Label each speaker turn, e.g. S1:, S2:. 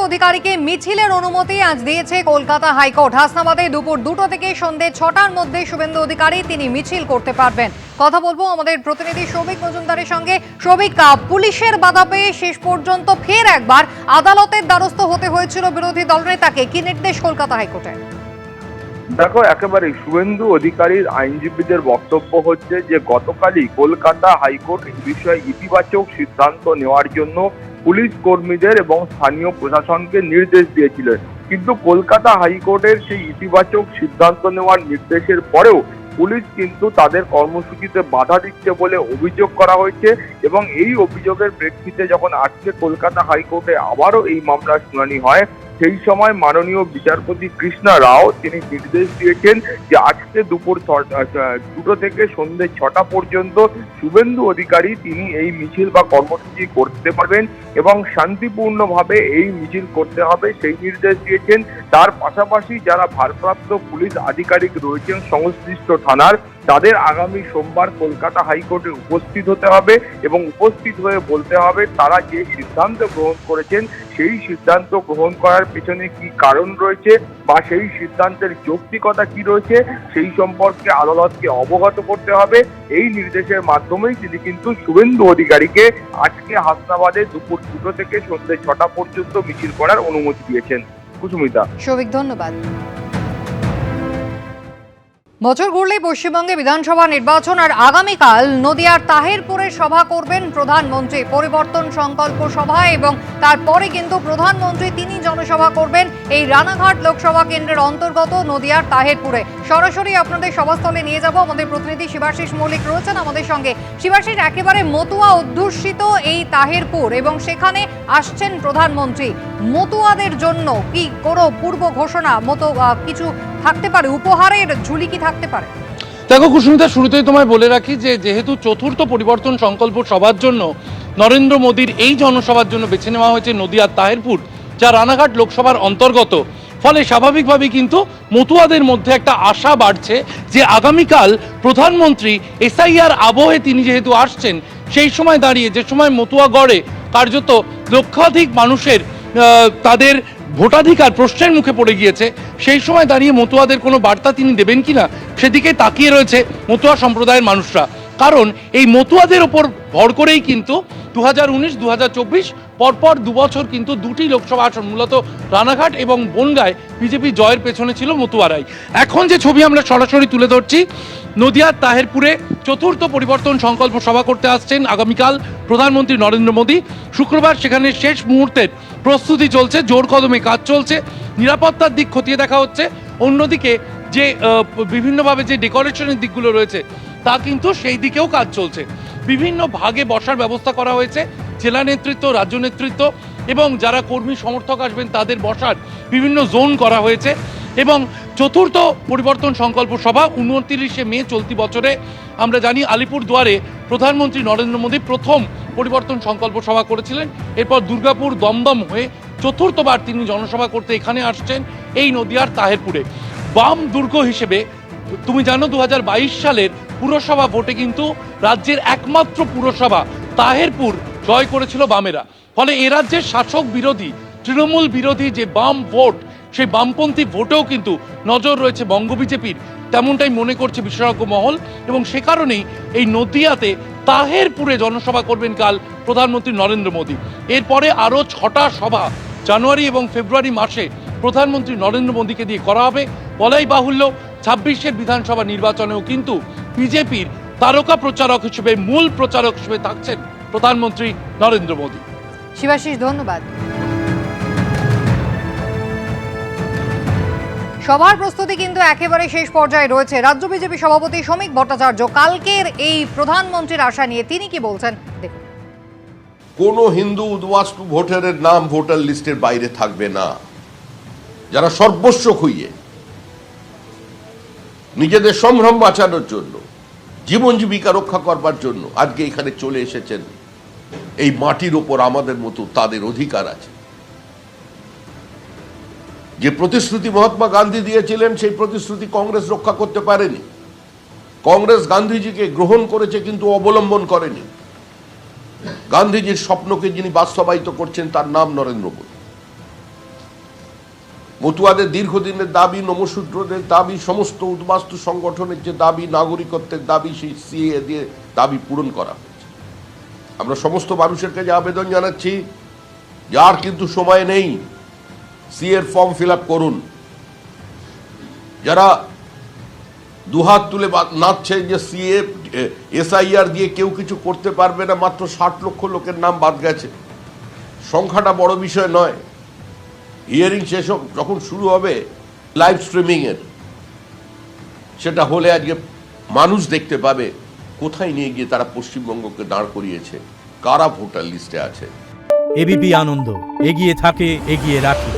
S1: অধিকারীকে মিছিলের অনুমতি আজ দিয়েছে কলকাতা হাইকোর্ট। হাসনাবাদে দুপুর 2টা থেকে সন্ধ্যে 6টার মধ্যে শুভেন্দু অধিকারী তিনি মিছিল করতে পারবেন। কথা বলবো আমাদের প্রতিনিধি সৌভিক মজুমদারের সঙ্গে। সৌভিক, পুলিশের বাধা পেয়ে শেষ পর্যন্ত ফের একবার আদালতের দ্বারস্থ হতে হয়েছিল বিরোধী দলনেতাকে, কি নির্দেশ কলকাতা হাইকোর্টের?
S2: দেখো, একেবারে শুভেন্দু অধিকারীর আইনজীবীদের বক্তব্য হচ্ছে যে গতকালই কলকাতা হাইকোর্ট এই বিষয়ে ইতিবাচক সিদ্ধান্ত নেওয়ার জন্য পুলিশ কর্মীদের এবং স্থানীয় প্রশাসনকে নির্দেশ দিয়েছিলেন, কিন্তু কলকাতা হাইকোর্টের সেই ইতিবাচক সিদ্ধান্ত নেওয়ার নির্দেশের পরেও পুলিশ কিন্তু তাদের কর্মসূচিতে বাধা দিচ্ছে বলে অভিযোগ করা হয়েছে। এবং এই অভিযোগের প্রেক্ষিতে যখন আজকে কলকাতা হাইকোর্টে আবারও এই মামলার শুনানি হয়, সেই সময় মাননীয় বিচারপতি কৃষ্ণা রাও তিনি নির্দেশ দিয়েছেন যে আজকে দুপুর 2টো থেকে সন্ধ্যে 6টা পর্যন্ত শুভেন্দু অধিকারী তিনি এই মিছিল বা কর্মসূচি করতে পারবেন এবং শান্তিপূর্ণভাবে এই মিছিল করতে হবে সেই নির্দেশ দিয়েছেন। তার পাশাপাশি যারা ভারপ্রাপ্ত পুলিশ আধিকারিক রয়েছেন সংশ্লিষ্ট থানার, তাদের আগামী সোমবার কলকাতা হাইকোর্টে উপস্থিত হতে হবে এবং উপস্থিত হয়ে বলতে হবে তারা যে সিদ্ধান্ত গ্রহণ করেছেন সেই সিদ্ধান্ত গ্রহণ করার পেছনে কি কারণ রয়েছে বা সেই সিদ্ধান্তের যৌক্তিকতা কি রয়েছে সেই সম্পর্কে আদালতকে অবগত করতে হবে। এই নির্দেশের মাধ্যমেই তিনি কিন্তু শুভেন্দু অধিকারীকে আজকে হাসনাবাদে দুপুর 2টো থেকে সন্ধ্যে 6টা পর্যন্ত মিছিল করার অনুমতি দিয়েছেন। কুসুমিতা।
S1: সৌভিক, ধন্যবাদ। বছর ঘুরলেই পশ্চিমবঙ্গে বিধানসভা নির্বাচন, আর আগামীকাল নদিয়ার তাহিরপুরে সভা করবেন প্রধানমন্ত্রী। পরিবর্তন সংকল্প সভা এবং তারপরে কিন্তু প্রধানমন্ত্রী তিনি জনসভা করবেন এই রানাঘাট লোকসভা কেন্দ্রের অন্তর্গত নদিয়ার তাহিরপুরে। সরাসরি আপনাদের সভাস্থলে নিয়ে যাব, আমাদের প্রতিনিধি শিবাশিস মৌলিক রয়েছেন আমাদের সঙ্গে। শিবাশিস, একেবারে মতুয়া অধ্যুষিত এই তাহিরপুর এবং সেখানে আসছেন প্রধানমন্ত্রী, মতুয়াদের জন্য কি কোনো পূর্ব ঘোষণা মতো কিছু থাকতে পারে, উপহারের ঝুলি কি থাকতে পারে?
S3: দেখো কুসুমিতা, শুরুতেই তোমায় বলে রাখি যে যেহেতু চতুর্থ পরিবর্তন সংকল্প সভার জন্য নরেন্দ্র মোদীর এই জনসভার জন্য বেছে নেওয়া হয়েছে নদিয়ার তাহিরপুর, যা রানাঘাট লোকসভার অন্তর্গত, ফলে স্বাভাবিকভাবেই কিন্তু মতুয়াদের মধ্যে একটা আশা বাড়ছে যে আগামীকাল প্রধানমন্ত্রী এসআইআর আবহে তিনি যেহেতু আসছেন, সেই সময় দাঁড়িয়ে যে সময় মতুয়া গড়ে কার্যত লক্ষাধিক মানুষের তাদের ভোটাধিকার প্রশ্নের মুখে পড়ে গিয়েছে, সেই সময় দাঁড়িয়ে মতুয়াদের কোনো বার্তা তিনি দেবেন কিনা সেদিকে তাকিয়ে রয়েছে মতুয়া সম্প্রদায়ের মানুষরা। কারণ এই মতুয়াদের ওপর ভর করেই কিন্তু 2019-2024 পরপর 2 বছর কিন্তু 2টি লোকসভা আসন, মূলত রানাঘাট এবং বনগাঁয় বিজেপি জয়ের পেছনে ছিল মতুয়ারাই। এখন যে ছবি আমরা সরাসরি তুলে ধরছি, নদিয়ার তাহিরপুরে চতুর্থ পরিবর্তন সংকল্প সভা করতে আসছেন আগামীকাল প্রধানমন্ত্রী নরেন্দ্র মোদী। শুক্রবার সেখানে শেষ মুহূর্তের প্রস্তুতি চলছে, জোর কদমে কাজ চলছে, নিরাপত্তার দিক খতিয়ে দেখা হচ্ছে। অন্যদিকে যে বিভিন্নভাবে যে ডেকোরেশনের দিকগুলো রয়েছে তা কিন্তু সেই দিকেও কাজ চলছে। বিভিন্ন ভাগে বসার ব্যবস্থা করা হয়েছে, জেলা নেতৃত্ব, রাজ্য নেতৃত্ব এবং যারা কর্মী সমর্থক আসবেন তাদের বসার বিভিন্ন জোন করা হয়েছে। এবং চতুর্থ পরিবর্তন সংকল্প সভা 29শে মে চলতি বছরে আমরা জানি আলিপুরদুয়ারে প্রধানমন্ত্রী নরেন্দ্র মোদী প্রথম পরিবর্তন সংকল্প সভা করেছিলেন। এরপর দুর্গাপুর, দমদম হয়ে চতুর্থবার তিনি জনসভা করতে এখানে আসছেন এই নদিয়ার তাহিরপুরে। বাম দুর্গ হিসেবে তুমি জানো 2022 সালের পুরসভা ভোটে কিন্তু রাজ্যের একমাত্র পুরসভা তাহিরপুর জয় করেছিল বামেরা। ফলে এ রাজ্যের শাসক বিরোধী, তৃণমূল বিরোধী যে বাম ভোট, সেই বামপন্থী ভোটেও কিন্তু নজর রয়েছে বঙ্গ বিজেপির, তেমনটাই মনে করছে বিশেষজ্ঞ মহল। এবং সে কারণেই এই নদিয়াতে তাহিরপুরে জনসভা করবেন কাল প্রধানমন্ত্রী নরেন্দ্র মোদী। এরপরে আরও 6টা সভা জানুয়ারি এবং ফেব্রুয়ারি মাসে প্রধানমন্ত্রী নরেন্দ্র মোদীকে দিয়ে করা হবে। বলাই বাহুল্য 26-এর বিধানসভা নির্বাচনেও কিন্তু বিজেপির তারকা প্রচারক হিসেবে, মূল প্রচারক হিসেবে থাকছেন প্রধানমন্ত্রী নরেন্দ্র মোদী।
S1: শিবাশিস, ধন্যবাদ। সভার প্রস্তুতি কিন্তু একেবারে শেষ পর্যায়ে রয়েছে। রাজ্য বিজেপি সভাপতি শ্রমিক ভট্টাচার্য কালকের এই প্রধানমন্ত্রীর আশা নিয়ে তিনি কি বলছেন দেখুন।
S4: কোনো হিন্দু উদ্বাস্তু ভোটারের নাম ভোটার লিস্টের বাইরে থাকবে না। যারা সর্বস্ব খুইয়ে নিজেদের সম্ভ্রম বাঁচানোর জন্য, জীবন জীবিকা রক্ষা করবার জন্য আজকে এখানে চলে এসেছেন, এই মাটির ওপর আমাদের মতো তাদের অধিকার আছে। যে প্রতিশ্রুতি মহাত্মা গান্ধী দিয়েছিলেন সেই প্রতিশ্রুতি কংগ্রেস রক্ষা করতে পারেনি। কংগ্রেস গান্ধীজিকে গ্রহণ করেছে কিন্তু অবলম্বন করেনি। গান্ধীজির স্বপ্নকে যিনি বাস্তবায়িত করছেন তার নাম নরেন্দ্র মোদী। মতুয়াদের দীর্ঘদিনের দাবি, নমশূদ্রদের দাবি, সমস্ত উদ্বাস্তু সংগঠনের যে দাবি, নাগরিকত্বের দাবি, সেই সিএ দিয়ে দাবি পূরণ করা হয়েছে। আমরা সমস্ত মানুষের কাছে আবেদন জানাচ্ছি, যার কিন্তু সময় নেই, সিএর ফর্ম ফিল আপ করুন। যারা দুহাত তুলে নাচছেন যে সিএ এসআইআর দিয়ে কেউ কিছু করতে পারবে না, মাত্র 60 লক্ষ লোকের নাম বাদ গেছে, সংখ্যাটা বড় বিষয় নয়। হিয়ারিং শেষ যখন শুরু হবে লাইভ স্ট্রিমিংয়ের, সেটা হলে আজকে মানুষ দেখতে পাবে কোথায় নিয়ে গিয়ে তারা পশ্চিমবঙ্গকে দাঁড় করিয়েছে, কারা ভোটার লিস্টে আছে।
S5: এবিপি আনন্দ, এগিয়ে থাকে, এগিয়ে রাখে।